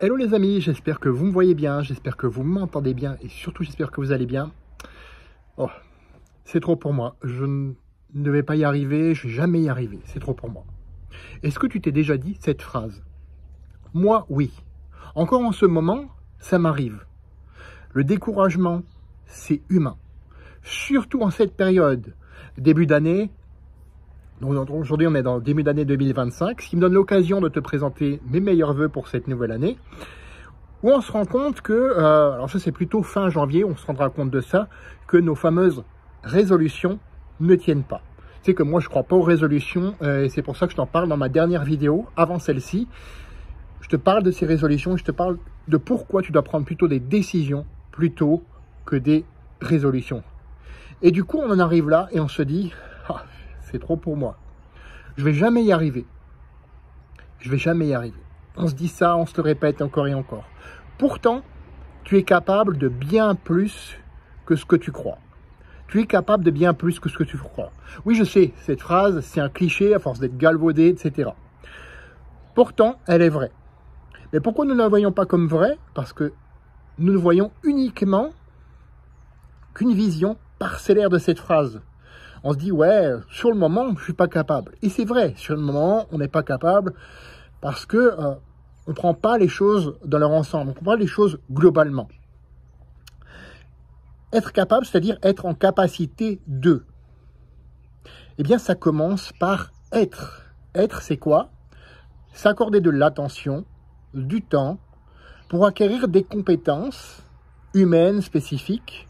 Hello les amis, j'espère que vous me voyez bien, j'espère que vous m'entendez bien et surtout j'espère que vous allez bien. Oh, c'est trop pour moi, je ne vais pas y arriver, je ne vais jamais y arriver, c'est trop pour moi. Est-ce que tu t'es déjà dit cette phrase? Moi, oui. Encore en ce moment, ça m'arrive. Le découragement, c'est humain. Surtout en cette période, début d'année. Donc aujourd'hui, on est dans le début d'année 2025, ce qui me donne l'occasion de te présenter mes meilleurs vœux pour cette nouvelle année, où on se rend compte que, alors ça c'est plutôt fin janvier, on se rendra compte de ça, que nos fameuses résolutions ne tiennent pas. Tu sais que moi je ne crois pas aux résolutions, et c'est pour ça que je t'en parle dans ma dernière vidéo, avant celle-ci. Je te parle de ces résolutions, je te parle de pourquoi tu dois prendre plutôt des décisions plutôt que des résolutions. Et du coup on en arrive là et on se dit... Ah, c'est trop pour moi. Je vais jamais y arriver. Je vais jamais y arriver. On se dit ça, on se le répète encore et encore. Pourtant, tu es capable de bien plus que ce que tu crois. Tu es capable de bien plus que ce que tu crois. Oui, je sais, cette phrase, c'est un cliché à force d'être galvaudé, etc. Pourtant, elle est vraie. Mais pourquoi nous ne la voyons pas comme vraie? Parce que nous ne voyons uniquement qu'une vision parcellaire de cette phrase. On se dit, ouais, sur le moment, je ne suis pas capable. Et c'est vrai, sur le moment, on n'est pas capable parce que on ne prend pas les choses dans leur ensemble, on ne prend pas les choses globalement. Être capable, c'est-à-dire être en capacité de. Eh bien, ça commence par être. Être, c'est quoi? S'accorder de l'attention, du temps, pour acquérir des compétences humaines spécifiques,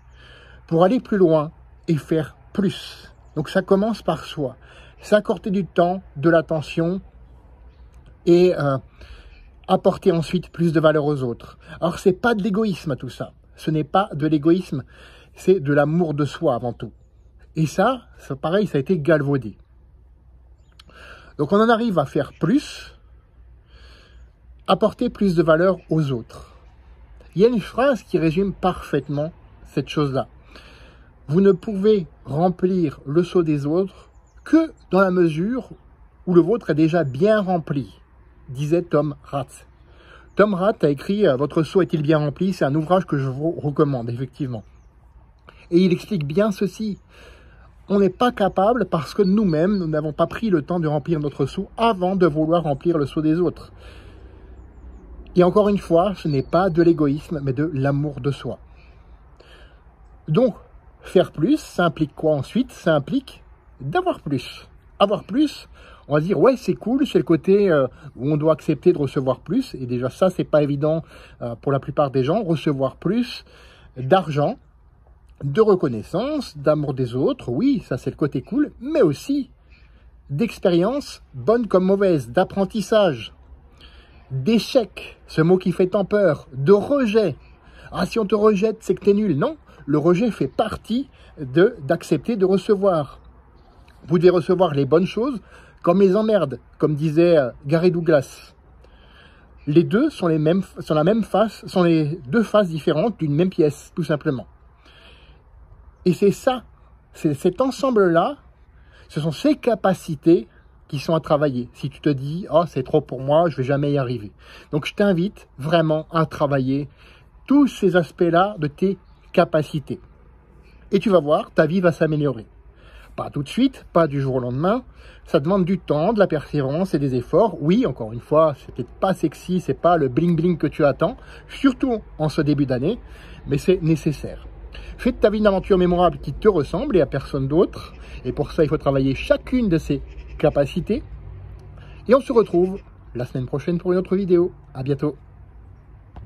pour aller plus loin et faire plus. Donc ça commence par soi, s'accorder du temps, de l'attention et apporter ensuite plus de valeur aux autres. Alors c'est pas de l'égoïsme tout ça, ce n'est pas de l'égoïsme, c'est de l'amour de soi avant tout. Et ça pareil, ça a été galvaudé. Donc on en arrive à faire plus, apporter plus de valeur aux autres. Il y a une phrase qui résume parfaitement cette chose-là. Vous ne pouvez remplir le seau des autres que dans la mesure où le vôtre est déjà bien rempli, disait Tom Rath. Tom Rath a écrit « Votre seau est-il bien rempli ?» C'est un ouvrage que je vous recommande, effectivement. Et il explique bien ceci. On n'est pas capable parce que nous-mêmes, nous n'avons pas pris le temps de remplir notre seau avant de vouloir remplir le seau des autres. Et encore une fois, ce n'est pas de l'égoïsme, mais de l'amour de soi. Donc, faire plus, ça implique quoi ensuite? Ça implique d'avoir plus. Avoir plus, on va dire, ouais, c'est cool, c'est le côté où on doit accepter de recevoir plus. Et déjà, ça, c'est pas évident pour la plupart des gens. Recevoir plus d'argent, de reconnaissance, d'amour des autres. Oui, ça, c'est le côté cool. Mais aussi d'expérience, bonne comme mauvaise, d'apprentissage, d'échec, ce mot qui fait tant peur, de rejet. Ah, si on te rejette, c'est que t'es nul. Non. Le rejet fait partie d'accepter de recevoir. Vous devez recevoir les bonnes choses comme les emmerdes, comme disait Gary Douglas. Les deux sont les deux faces différentes d'une même pièce, tout simplement. Et c'est ça, c'est cet ensemble-là, ce sont ces capacités qui sont à travailler. Si tu te dis, oh, c'est trop pour moi, je ne vais jamais y arriver. Donc je t'invite vraiment à travailler tous ces aspects-là de tes capacités. Et tu vas voir, ta vie va s'améliorer. Pas tout de suite, pas du jour au lendemain. Ça demande du temps, de la persévérance et des efforts. Oui, encore une fois, c'est peut-être pas sexy, c'est pas le bling-bling que tu attends, surtout en ce début d'année, mais c'est nécessaire. Fais de ta vie une aventure mémorable qui te ressemble et à personne d'autre. Et pour ça, il faut travailler chacune de ces capacités. Et on se retrouve la semaine prochaine pour une autre vidéo. À bientôt.